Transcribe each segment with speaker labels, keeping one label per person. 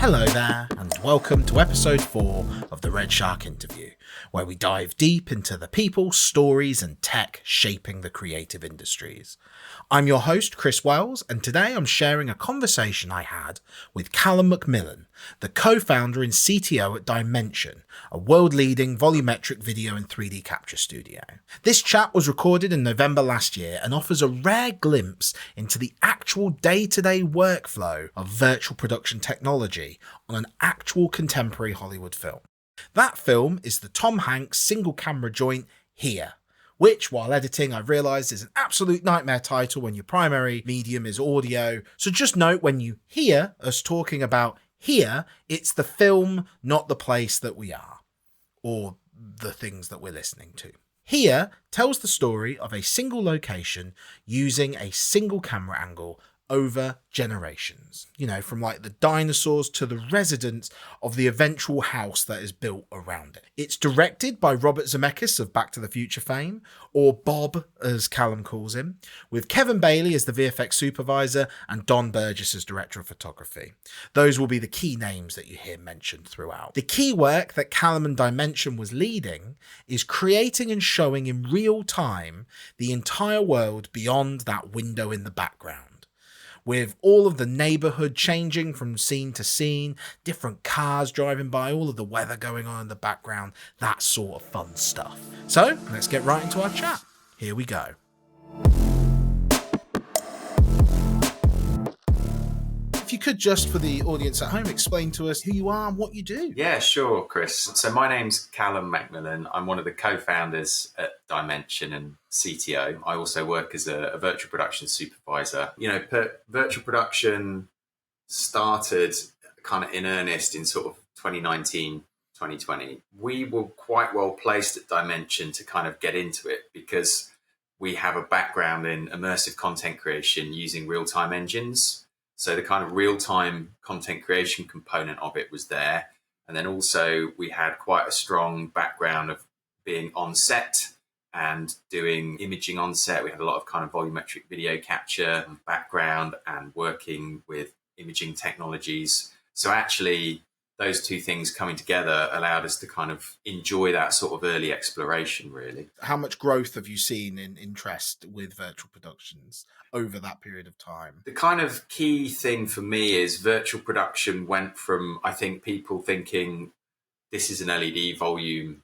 Speaker 1: Hello there, and welcome to episode 4 of the RedShark interview, where we dive deep into the people, stories, and tech shaping the creative industries. I'm your host, Chris Wells, and today I'm sharing a conversation I had with Callum Macmillan, the co-founder and CTO at Dimension, a world-leading volumetric video and 3D capture studio. This chat was recorded in November last year and offers a rare glimpse into the actual day-to-day workflow of virtual production technology on an actual contemporary Hollywood film. That film is the Tom Hanks single camera joint Here, which, while editing, I've realised is an absolute nightmare title when your primary medium is audio. So just note, when you hear us talking about Here, it's the film, not the place that we are, or the things that we're listening to. Here tells the story of a single location using a single camera angle over generations, from like the dinosaurs to the residents of the eventual house that is built around it. It's directed by Robert Zemeckis of Back to the Future fame, or Bob as Callum calls him, with Kevin Bailey as the VFX supervisor and Don Burgess as director of photography. Those will be the key names that you hear mentioned throughout. The key work that Callum and Dimension was leading is creating and showing in real time the entire world beyond that window in the background, with all of the neighborhood changing from scene to scene, different cars driving by, all of the weather going on in the background, that sort of fun stuff. So let's get right into our chat. Here we go. If you could, just for the audience at home, explain to us who you are and what you do.
Speaker 2: Yeah, sure, Chris. So my name's Callum Macmillan. I'm one of the co-founders at Dimension and CTO. I also work as a virtual production supervisor. Virtual production started kind of in earnest in sort of 2019, 2020. We were quite well placed at Dimension to kind of get into it because we have a background in immersive content creation using real-time engines. So the kind of real-time content creation component of it was there. And then also we had quite a strong background of being on set and doing imaging on set. We had a lot of kind of volumetric video capture background and working with imaging technologies. So actually those two things coming together allowed us to kind of enjoy that sort of early exploration, really.
Speaker 1: How much growth have you seen in interest with virtual productions over that period of time?
Speaker 2: The kind of key thing for me is virtual production went from, I think, people thinking this is an LED volume,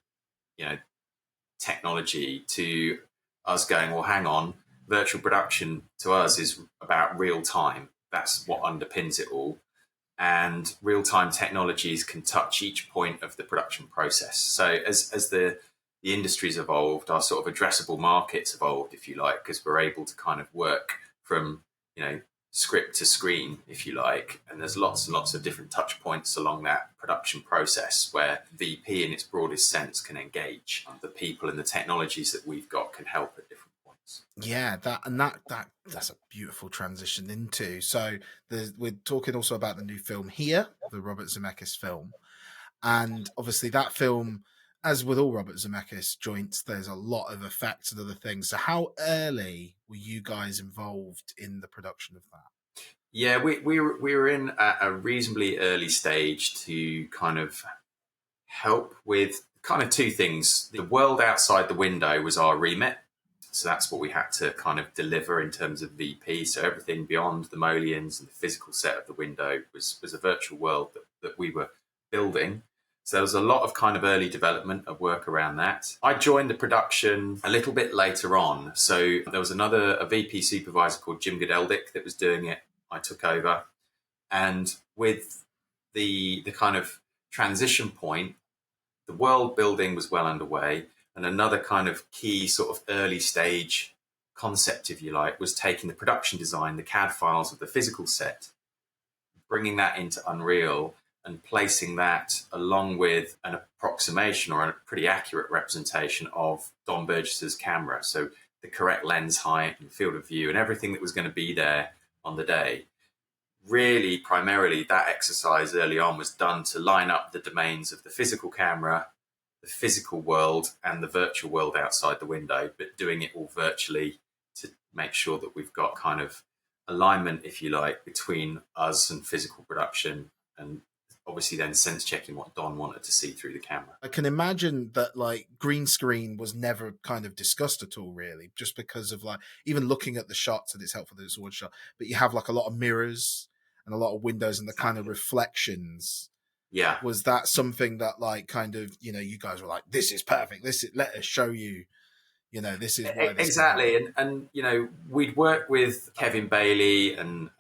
Speaker 2: technology, to us going, well, hang on, virtual production to us is about real time. That's what underpins it all. And real-time technologies can touch each point of the production process. So as the industry's evolved, our sort of addressable markets evolved, if you like, because we're able to kind of work from, script to screen, if you like. And there's lots and lots of different touch points along that production process where VP in its broadest sense can engage. The people and the technologies that we've got can help at different points.
Speaker 1: Yeah, that's a beautiful transition into. So we're talking also about the new film Here, the Robert Zemeckis film. And obviously that film, as with all Robert Zemeckis joints, there's a lot of effects and other things. So how early were you guys involved in the production of that?
Speaker 2: Yeah, we were in a reasonably early stage to kind of help with kind of two things. The world outside the window was our remit. So that's what we had to kind of deliver in terms of VP. So everything beyond the mullions and the physical set of the window was a virtual world that we were building. So there was a lot of kind of early development of work around that. I joined the production a little bit later on. So there was a VP supervisor called Jim Godeldick that was doing it. I took over. And with the kind of transition point, the world building was well underway. And another kind of key sort of early stage concept, if you like, was taking the production design, the CAD files of the physical set, bringing that into Unreal and placing that along with an approximation or a pretty accurate representation of Don Burgess's camera. So the correct lens height and field of view and everything that was going to be there on the day. Really, primarily, that exercise early on was done to line up the domains of the physical camera, the physical world, and the virtual world outside the window, but doing it all virtually to make sure that we've got kind of alignment, if you like, between us and physical production and obviously then sense checking what Don wanted to see through the camera.
Speaker 1: I can imagine that like green screen was never kind of discussed at all, really, just because of like even looking at the shots, and it's helpful that it's a one shot, but you have like a lot of mirrors and a lot of windows and the kind of reflections.
Speaker 2: Yeah.
Speaker 1: Was that something that like kind of, you guys were like, this is perfect, let us show you, this is why this
Speaker 2: exactly. And we'd worked with Kevin Bailey and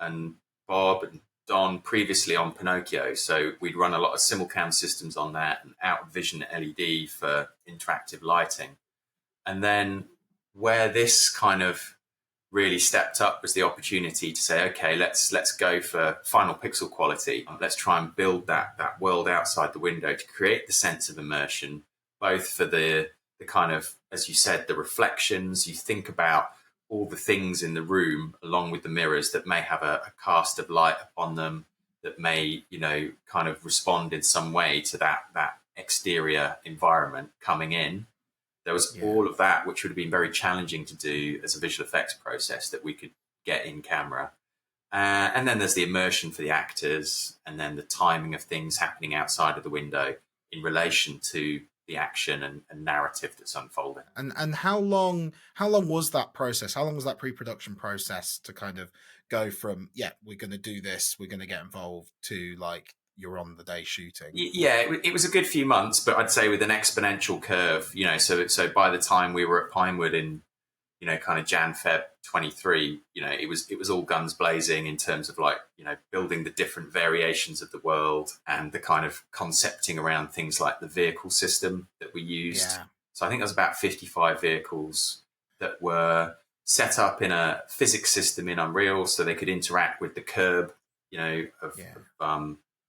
Speaker 2: Bob and Don previously on Pinocchio, so we'd run a lot of simulcam systems on that and out vision LED for interactive lighting. And then where this kind of really stepped up was the opportunity to say, okay, let's go for final pixel quality. Let's try and build that world outside the window to create the sense of immersion, both for the kind of, as you said, the reflections. You think about all the things in the room along with the mirrors that may have a cast of light upon them that may, kind of respond in some way to that exterior environment coming in. There was all of that, which would have been very challenging to do as a visual effects process that we could get in camera. And then there's the immersion for the actors, and then the timing of things happening outside of the window in relation to the action and narrative that's unfolding.
Speaker 1: And how long was that process? How long was that pre-production process to kind of go from, we're going to do this, we're going to get involved, to like you're on the day shooting?
Speaker 2: Yeah, it was a good few months, but I'd say with an exponential curve, so by the time we were at Pinewood in, kind of Jan, Feb 23, it was all guns blazing in terms of like, building the different variations of the world and the kind of concepting around things like the vehicle system that we used. Yeah. So I think there was about 55 vehicles that were set up in a physics system in Unreal so they could interact with the curb, of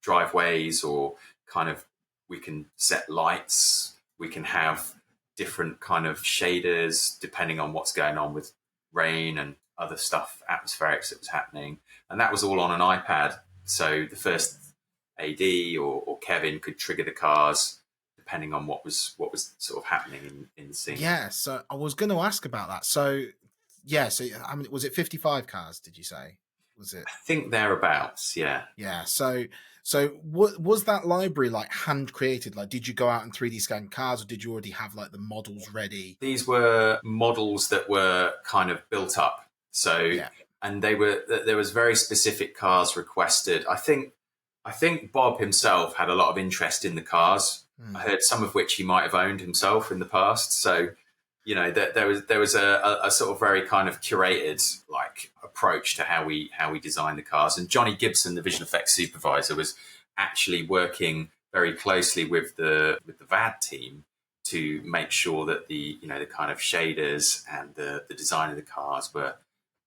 Speaker 2: driveways, or kind of we can set lights, we can have different kind of shaders depending on what's going on with rain and other stuff, atmospherics that was happening. And that was all on an iPad. So the first AD or Kevin could trigger the cars depending on what was sort of happening in the scene.
Speaker 1: Yeah, so I was going to ask about that. So I mean, was it 55 cars, did you say? Was it?
Speaker 2: I think thereabouts, yeah.
Speaker 1: Yeah, so what was that library like hand created? Like, did you go out and 3D scan cars, or did you already have like the models ready?
Speaker 2: These were models that were kind of built up. So, and there was very specific cars requested. I think Bob himself had a lot of interest in the cars. I heard some of which he might have owned himself in the past. So, there was a sort of very kind of curated like approach to how we designed the cars. And Johnny Gibson, the visual effects supervisor, was actually working very closely with the VAD team to make sure that the kind of shaders and the design of the cars were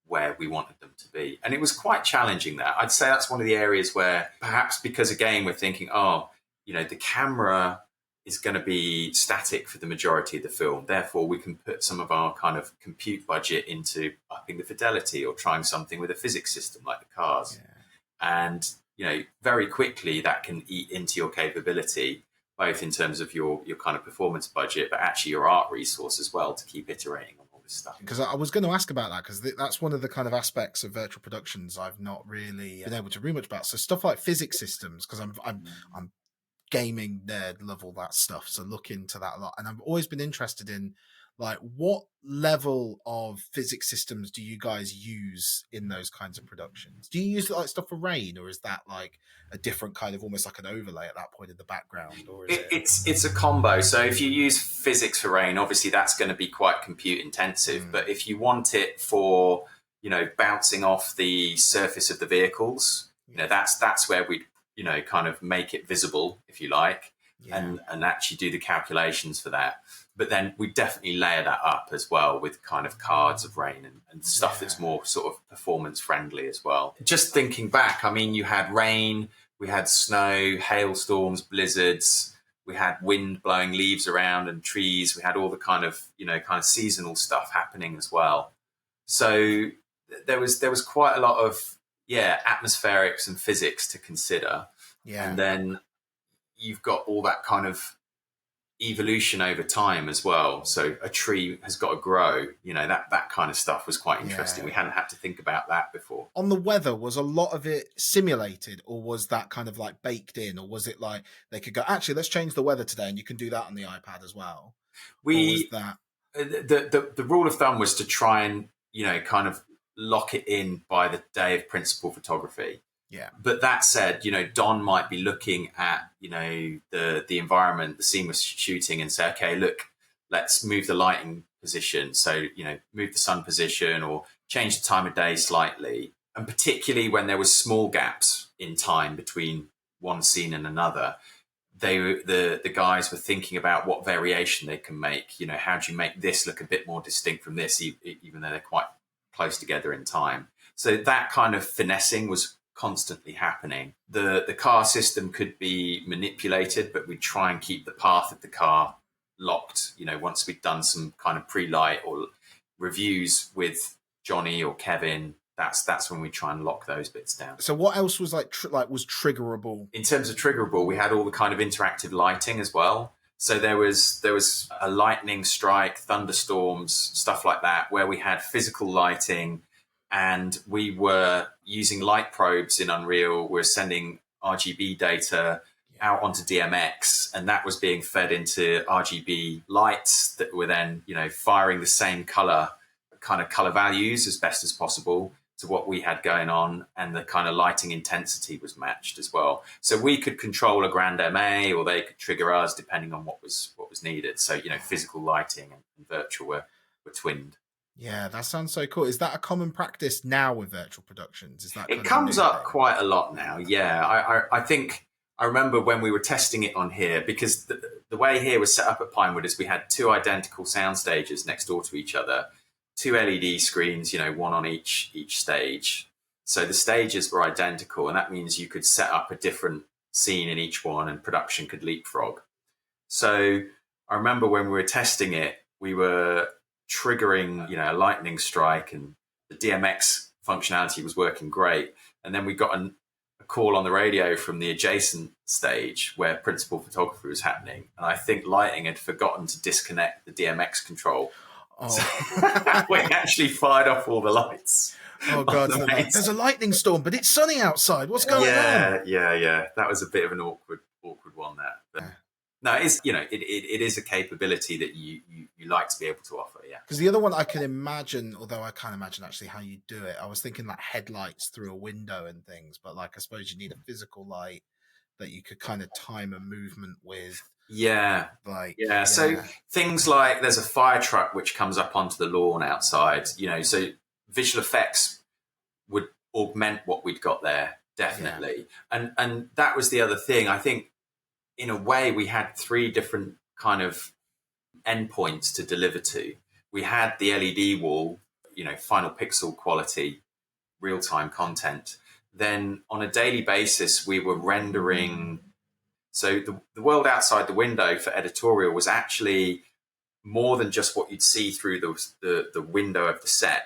Speaker 2: where we wanted them to be. And it was quite challenging that. I'd say that's one of the areas where perhaps because again we're thinking, the camera is going to be static for the majority of the film. Therefore, we can put some of our kind of compute budget into upping the fidelity or trying something with a physics system like the cars. Yeah. And, very quickly that can eat into your capability, both in terms of your kind of performance budget, but actually your art resource as well to keep iterating on all this stuff.
Speaker 1: Because I was going to ask about that, because that's one of the kind of aspects of virtual productions I've not really been able to read much about. So stuff like physics systems, because I'm gaming nerd, love all that stuff, so look into that a lot. And I've always been interested in like what level of physics systems do you guys use in those kinds of productions? Do you use like stuff for rain, or is that like a different kind of almost like an overlay at that point in the background? Or is
Speaker 2: it's a combo. So if you use physics for rain, obviously that's going to be quite compute intensive. But if you want it for bouncing off the surface of the vehicles, that's where we kind of make it visible, if you like, and actually do the calculations for that. But then we definitely layer that up as well with kind of cards of rain and stuff that's more sort of performance friendly as well. Just thinking back, I mean, you had rain, we had snow, hailstorms, blizzards, we had wind blowing leaves around and trees. We had all the kind of seasonal stuff happening as well. So there was quite a lot of atmospherics and physics to consider. And then you've got all that kind of evolution over time as well. So a tree has got to grow, that kind of stuff was quite interesting. We hadn't had to think about that before.
Speaker 1: On the weather, was a lot of it simulated, or was that kind of like baked in, or was it like they could go, actually, let's change the weather today, and you can do that on the iPad as well? Or was that
Speaker 2: the rule of thumb was to try and, kind of lock it in by the day of principal photography.
Speaker 1: Yeah.
Speaker 2: But that said, Don might be looking at, the environment, the scene we're shooting, and say, okay, look, let's move the lighting position. So, move the sun position or change the time of day slightly. And particularly when there was small gaps in time between one scene and another, the guys were thinking about what variation they can make. How do you make this look a bit more distinct from this, even though they're quite close together in time? So that kind of finessing was constantly happening. The car system could be manipulated, but we'd try and keep the path of the car locked. Once we'd done some kind of pre-light or reviews with Johnny or Kevin, that's when we try and lock those bits down.
Speaker 1: So what else was was triggerable?
Speaker 2: In terms of triggerable, we had all the kind of interactive lighting as well. So there was a lightning strike, thunderstorms, stuff like that, where we had physical lighting, and we were using light probes in Unreal. We're sending RGB data out onto DMX, and that was being fed into RGB lights that were then, firing the same color values as best as possible to what we had going on, and the kind of lighting intensity was matched as well. So we could control a grand MA, or they could trigger us depending on what was needed. So, physical lighting and virtual were twinned.
Speaker 1: Yeah, that sounds so cool. Is that a common practice now with virtual productions? Is that
Speaker 2: it comes up quite a lot now? Yeah, I think I remember when we were testing it on here, because the way here was set up at Pinewood is we had two identical sound stages next door to each other, two LED screens, one on each stage. So the stages were identical, and that means you could set up a different scene in each one, and production could leapfrog. So I remember when we were testing it, we were triggering, a lightning strike, and the DMX functionality was working great. And then we got a call on the radio from the adjacent stage where principal photography was happening. And I think lighting had forgotten to disconnect the DMX control. Oh. So we actually fired off all the lights.
Speaker 1: Oh God! There's a lightning storm, but it's sunny outside. What's going on?
Speaker 2: Yeah. That was a bit of an awkward one there. But no, it's it is a capability that you like to be able to offer. Yeah.
Speaker 1: Because the other one I can imagine, although I can't imagine actually how you do it. I was thinking like headlights through a window and things, but I suppose you need a physical light that you could kind of time a movement with.
Speaker 2: Yeah. So things like there's a fire truck which comes up onto the lawn outside, so visual effects would augment what we'd got there, definitely. Yeah. And that was the other thing. I think in a way we had three different kind of endpoints to deliver to. We had the LED wall, final pixel quality, real-time content. Then on a daily basis, we were rendering. So the world outside the window for editorial was actually more than just what you'd see through the window of the set.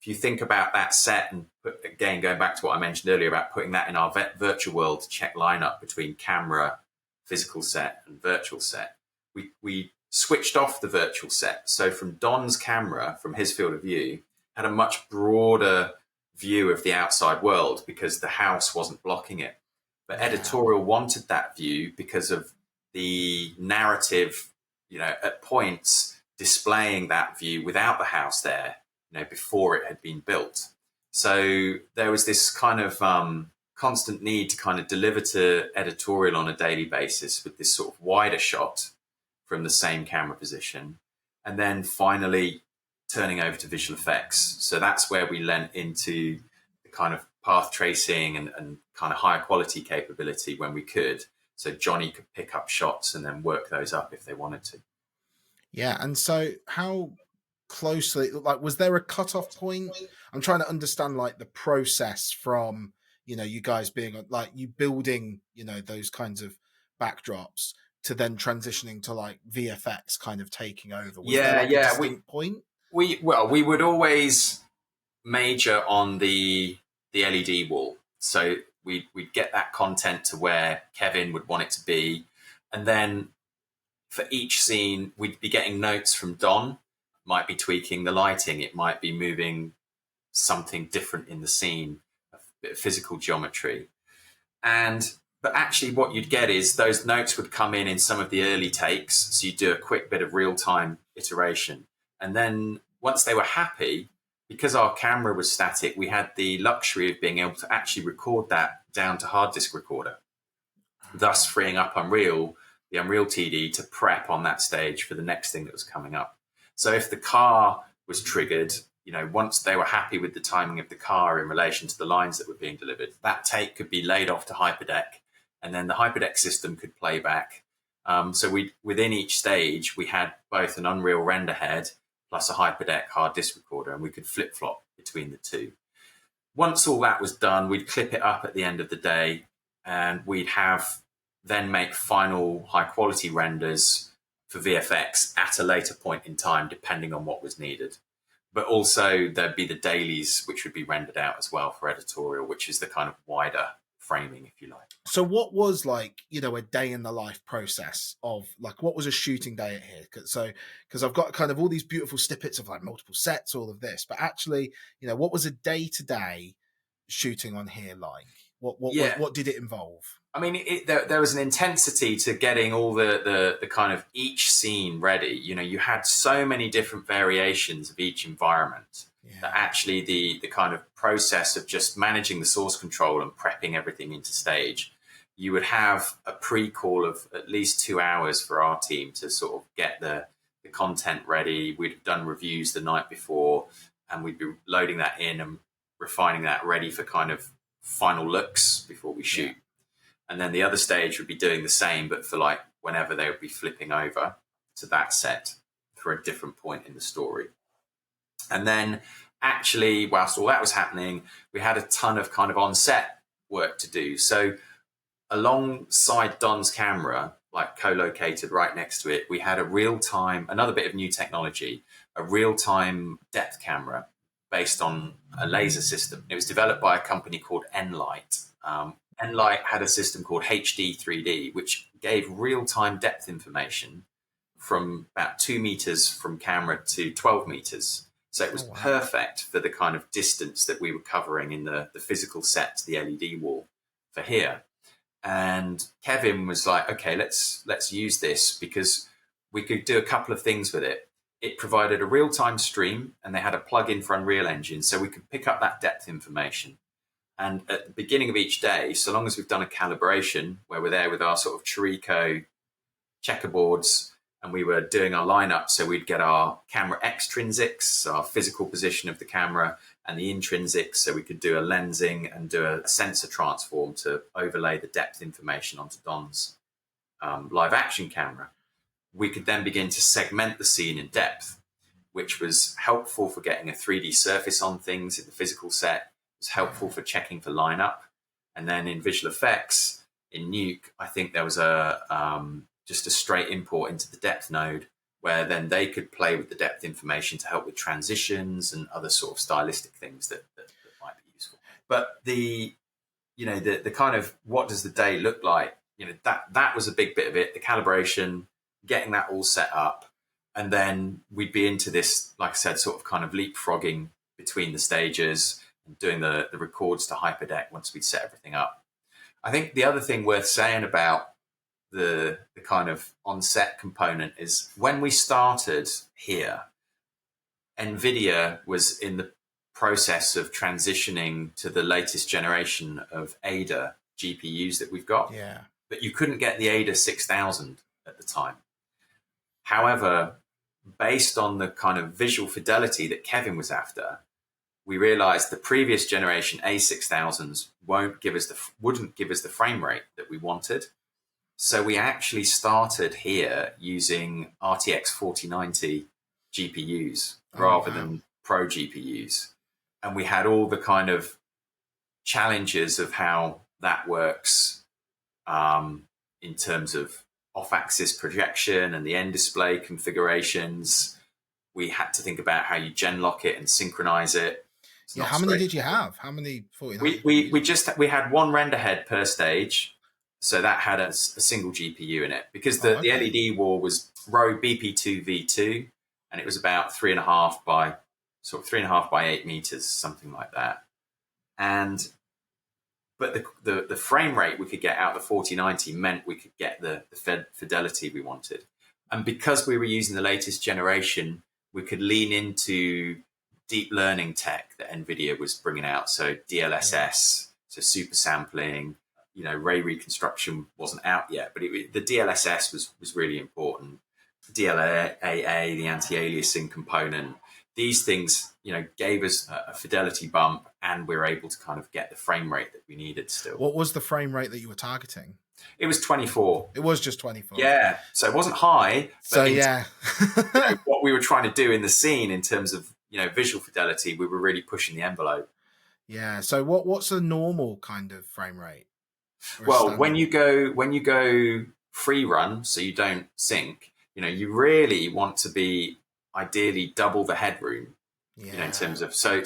Speaker 2: If you think about that set, and again, going back to what I mentioned earlier about putting that in our virtual world to check lineup between camera, physical set, and virtual set, we switched off the virtual set. So from Don's camera, from his field of view, had a much broader view of the outside world because the house wasn't blocking it. But editorial wanted that view because of the narrative, at points displaying that view without the house there, before it had been built. So there was this kind of constant need to kind of deliver to editorial on a daily basis with this sort of wider shot from the same camera position. And then finally turning over to visual effects. So that's where we lent into the kind of path tracing and kind of higher quality capability when we could. So Johnny could pick up shots and then work those up if they wanted to.
Speaker 1: Yeah. And so how closely, was there a cutoff point? I'm trying to understand the process from, you guys being you building, those kinds of backdrops to then transitioning to VFX kind of taking over. Was there a distinct point?
Speaker 2: We would always major on the LED wall. So we'd get that content to where Kevin would want it to be. And then for each scene, we'd be getting notes from Don. Might be tweaking the lighting. It might be moving something different in the scene, a bit of physical geometry. But actually what you'd get is those notes would come in some of the early takes. So you do a quick bit of real-time iteration. And then once they were happy, because our camera was static, we had the luxury of being able to actually record that down to hard disk recorder, thus freeing up the Unreal TD to prep on that stage for the next thing that was coming up. So if the car was triggered, once they were happy with the timing of the car in relation to the lines that were being delivered, that take could be laid off to Hyperdeck, and then the Hyperdeck system could play back. So within each stage, we had both an Unreal render head plus a Hyperdeck hard disk recorder, and we could flip-flop between the two. Once all that was done, we'd clip it up at the end of the day, and we'd then make final high-quality renders for VFX at a later point in time, depending on what was needed. But also there'd be the dailies, which would be rendered out as well for editorial, which is the kind of wider framing, if you like.
Speaker 1: So what was a day in the life process of what was a shooting day at here? Because I've got kind of all these beautiful snippets of multiple sets, all of this, but actually, what was a day to day shooting on here like? What did it involve?
Speaker 2: I mean, there was an intensity to getting all the kind of each scene ready. You had so many different variations of each environment that actually the kind of process of just managing the source control and prepping everything into stage, you would have a pre-call of at least 2 hours for our team to sort of get the content ready. We'd have done reviews the night before, and we'd be loading that in and refining that ready for kind of final looks before we shoot. And then the other stage would be doing the same, but for whenever they would be flipping over to that set for a different point in the story. And then actually, whilst all that was happening, we had a ton of kind of on-set work to do. So alongside Don's camera, co-located right next to it, we had another bit of new technology, a real-time depth camera based on a laser system. It was developed by a company called Enlight. Enlight had a system called HD 3D, which gave real-time depth information from about 2 meters from camera to 12 meters. So it was perfect for the kind of distance that we were covering in the physical set to the LED wall for here. And Kevin was like, okay, let's use this because we could do a couple of things with it. It provided a real-time stream, and they had a plug-in for Unreal Engine, so we could pick up that depth information. And at the beginning of each day, so long as we've done a calibration where we're there with our sort of Chirico checkerboards and we were doing our lineup, so we'd get our camera extrinsics, our physical position of the camera, and the intrinsics, so we could do a lensing and do a sensor transform to overlay the depth information onto Don's live action camera. We could then begin to segment the scene in depth, which was helpful for getting a 3D surface on things in the physical set. It was helpful for checking for lineup. And then in visual effects, in Nuke, I think there was just a straight import into the depth node where then they could play with the depth information to help with transitions and other sort of stylistic things that might be useful. But the kind of what does the day look like? That was a big bit of it, the calibration, getting that all set up. And then we'd be into this, like I said, sort of kind of leapfrogging between the stages and doing the records to Hyperdeck once we'd set everything up. I think the other thing worth saying about the kind of on-set component is when we started here, NVIDIA was in the process of transitioning to the latest generation of Ada GPUs that we've got.
Speaker 1: Yeah.
Speaker 2: But you couldn't get the Ada 6000 at the time. However, based on the kind of visual fidelity that Kevin was after, we realized the previous generation A6000s wouldn't give us the frame rate that we wanted. So we actually started here using RTX 4090 GPUs rather than Pro GPUs. And we had all the kind of challenges of how that works in terms of off-axis projection and the end display configurations. We had to think about how you gen lock it and synchronize it.
Speaker 1: How many did you have? How many 40?
Speaker 2: We had one render head per stage, So that had a single GPU in it, because the LED wall was row BP2V2, and it was about 3.5 by 8 meters, something like that. But the frame rate we could get out of the 4090 meant we could get the fidelity we wanted. And because we were using the latest generation, we could lean into deep learning tech that NVIDIA was bringing out. So DLSS, so super sampling, ray reconstruction wasn't out yet, but the DLSS was really important. DLAA, the anti-aliasing component, these things, gave us a fidelity bump, and we were able to kind of get the frame rate that we needed still.
Speaker 1: What was the frame rate that you were targeting?
Speaker 2: It was 24.
Speaker 1: It was just 24.
Speaker 2: Yeah. So it wasn't high. But
Speaker 1: yeah.
Speaker 2: What we were trying to do in the scene in terms of, visual fidelity, we were really pushing the envelope.
Speaker 1: Yeah. So what's a normal kind of frame rate?
Speaker 2: Well, when you go free run, so you don't sync, you really want to be ideally double the headroom.
Speaker 1: Yeah.
Speaker 2: In terms of so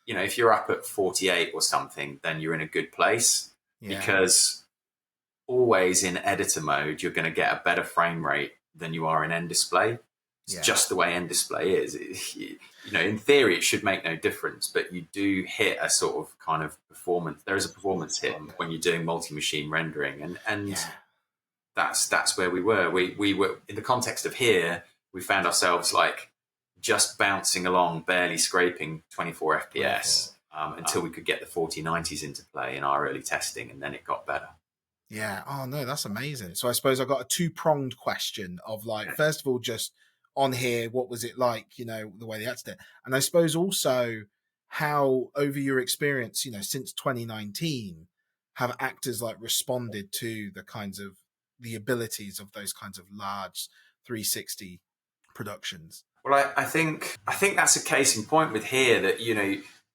Speaker 2: if you're up at 48 or something, then you're in a good place, because always in editor mode you're going to get a better frame rate than you are in end display. It's just the way end display is. In theory it should make no difference, but you do hit a sort of kind of performance. There is a performance hit when you're doing multi-machine rendering, and that's where we were. We were in the context of here. We found ourselves like just bouncing along, barely scraping 24 FPS until we could get the 4090s into play in our early testing, and then it got better.
Speaker 1: Yeah. Oh no, that's amazing. So I suppose I've got a two-pronged question of first of all, just on here, what was it like, the way they acted it? And I suppose also how, over your experience, since 2019, have actors responded to the abilities of those kinds of large 360 productions?
Speaker 2: Well, I think that's a case in point with here that,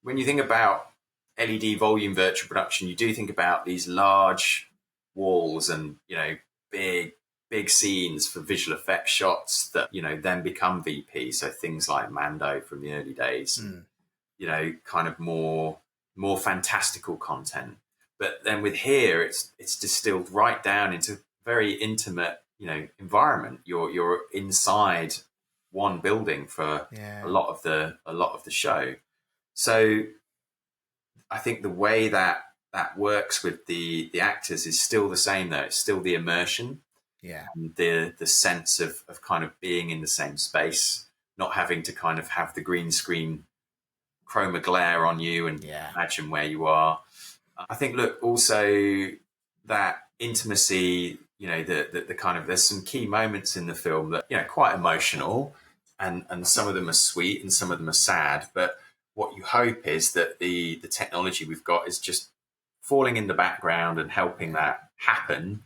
Speaker 2: when you think about LED volume virtual production, you do think about these large walls and, big scenes for visual effects shots that, then become VP. So things like Mando from the early days, kind of more fantastical content. But then with here, it's distilled right down into very intimate, environment. You're inside one building for a lot of the show. So I think the way that works with the actors is still the same, though. It's still the immersion, and the sense of kind of being in the same space, not having to kind of have the green screen chroma glare on you and imagine where you are. I think, look, also that intimacy, the kind of, there's some key moments in the film that, quite emotional, and some of them are sweet and some of them are sad. But what you hope is that the technology we've got is just falling in the background and helping that happen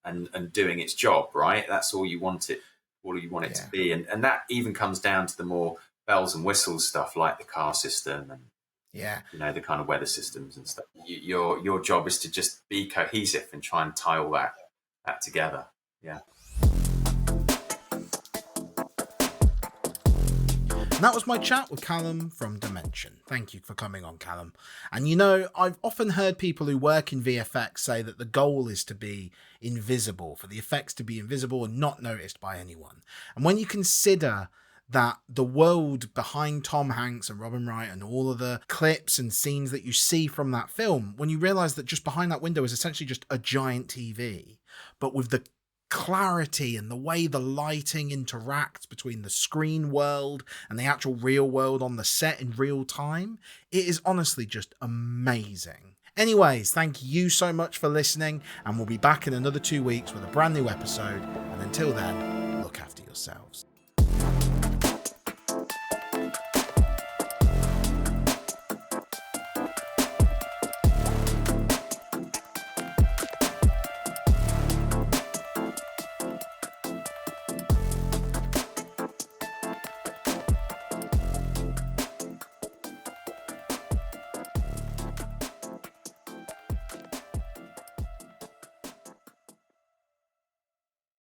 Speaker 2: and doing its job, right? That's all you want it to be. And that even comes down to the more bells and whistles stuff like the car system and the kind of weather systems and stuff. Your job is to just be cohesive and try and tie all that together. Yeah.
Speaker 1: And that was my chat with Callum from Dimension. Thank you for coming on, Callum. And I've often heard people who work in VFX say that the goal is to be invisible, for the effects to be invisible and not noticed by anyone. And when you consider that the world behind Tom Hanks and Robin Wright and all of the clips and scenes that you see from that film, when you realize that just behind that window is essentially just a giant TV, but with the clarity and the way the lighting interacts between the screen world and the actual real world on the set in real time, it is honestly just amazing. Anyways, thank you so much for listening, and we'll be back in another 2 weeks with a brand new episode. And until then, look after yourselves.